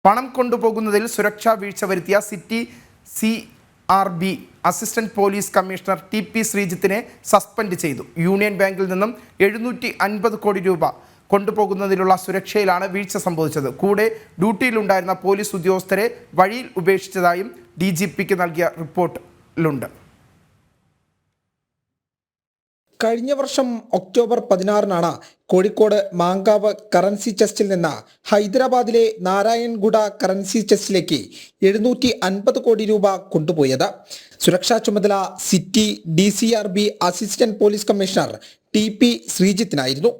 പണം കൊണ്ടുപോകുന്നതിൽ സുരക്ഷാ വീഴ്ച വരുത്തിയ city CRB assistant police commissioner TP ശ്രീജിത്തിനെ സസ്പെൻഡ് ചെയ്തു. യൂണിയൻ ബാങ്കിൽ നിന്നും 750 കോടി രൂപ കൊണ്ടുപോകുന്നതിലുള്ള സുരക്ഷയിലാണ് വീഴ്ച സംഭവിച്ചത്. കൂടെ ഡ്യൂട്ടിയിലുണ്ടായിരുന്ന പോലീസ് ഉദ്യോഗസ്ഥരെ വഴിയിൽ ഉപേക്ഷിച്ചതായും DGPക്ക് നൽകിയ റിപ്പോർട്ടിലുണ്ട്. കഴിഞ്ഞ വർഷം ഒക്ടോബർ 16-നാണ് കോഴിക്കോട് മാങ്കാവ് കറൻസി ചെസ്റ്റിൽ നിന്ന് ഹൈദരാബാദിലെ നാരായൺഗുഡ കറൻസി ചെസ്റ്റിലേക്ക് 750 കോടി രൂപ കൊണ്ടുപോയത്. സുരക്ഷാ ചുമതല city DCRB assistant police commissioner TP ശ്രീജിത്തിനായിരുന്നു.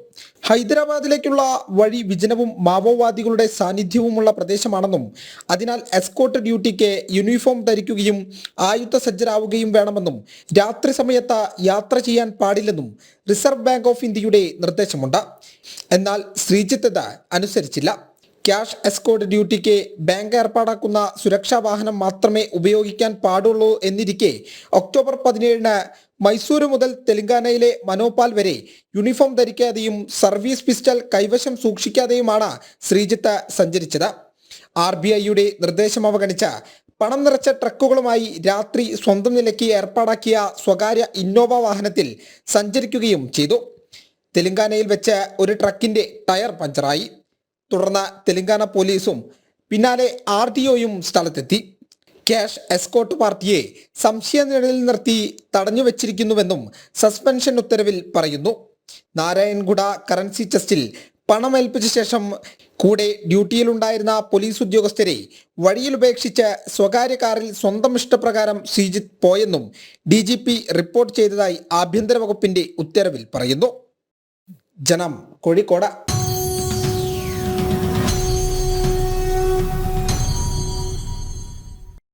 ഹൈദരാബാദിലേക്കുള്ള വഴി വിജനവും മാവോവാദികളുടെ സാന്നിധ്യവുമുള്ള പ്രദേശമാണെന്നും അതിനാൽ എസ്കോർട്ട് ഡ്യൂട്ടിക്ക് യൂണിഫോം ധരിക്കുകയും ആയുധസജ്ജരാവുകയും വേണമെന്നും രാത്രി സമയത്ത് യാത്ര ചെയ്യാൻ പാടില്ലെന്നും റിസർവ് ബാങ്ക് ഓഫ് ഇന്ത്യയുടെ നിർദ്ദേശമുണ്ട്. എന്നാൽ ശ്രീജിത്ത് ഇത് അനുസരിച്ചില്ല. ക്യാഷ് എസ്കോർട്ട് ഡ്യൂട്ടിക്ക് ബാങ്ക് ഏർപ്പാടാക്കുന്ന സുരക്ഷാ വാഹനം മാത്രമേ ഉപയോഗിക്കാൻ പാടുള്ളൂ എന്നിരിക്കെ ഒക്ടോബർ 17-ന് മൈസൂരു മുതൽ തെലങ്കാനയിലെ മനോപാൽ വരെ യൂണിഫോം ധരിക്കാതെയും സർവീസ് പിസ്റ്റൾ കൈവശം സൂക്ഷിക്കാതെയുമാണ് ശ്രീജിത്ത് സഞ്ചരിച്ചത്. RBIയുടെ നിർദ്ദേശം അവഗണിച്ച് പണം നിറച്ച ട്രക്കുകളുമായി രാത്രി സ്വന്തം നിലയ്ക്ക് ഏർപ്പാടാക്കിയ സ്വകാര്യ ഇന്നോവ വാഹനത്തിൽ സഞ്ചരിക്കുകയും ചെയ്തു. തെലങ്കാനയിൽ വെച്ച് ഒരു ട്രക്കിന്റെ ടയർ പഞ്ചറായി. തുടർന്ന് തെലങ്കാന പോലീസും പിന്നാലെ RTOയും സ്ഥലത്തെത്തി. ക്യാഷ് എസ്കോർട്ട് പാർട്ടിയെ സംശയനിഴലിൽ നിർത്തി തടഞ്ഞു വെച്ചിരിക്കുന്നുവെന്നും സസ്പെൻഷൻ ഉത്തരവിൽ പറയുന്നു. നാരായൺഗുഡ കറൻസി ചെസ്റ്റിൽ പണം ഏൽപ്പിച്ച ശേഷം കൂടെ ഡ്യൂട്ടിയിലുണ്ടായിരുന്ന പോലീസ് ഉദ്യോഗസ്ഥരെ വഴിയിൽ ഉപേക്ഷിച്ച് സ്വകാര്യ കാറിൽ സ്വന്തം ഇഷ്ടപ്രകാരം ശ്രീജിത്ത് പോയെന്നും DGP റിപ്പോർട്ട് ചെയ്തതായി ആഭ്യന്തര വകുപ്പിന്റെ ഉത്തരവിൽ പറയുന്നു. ജനം, കോഴിക്കോട്.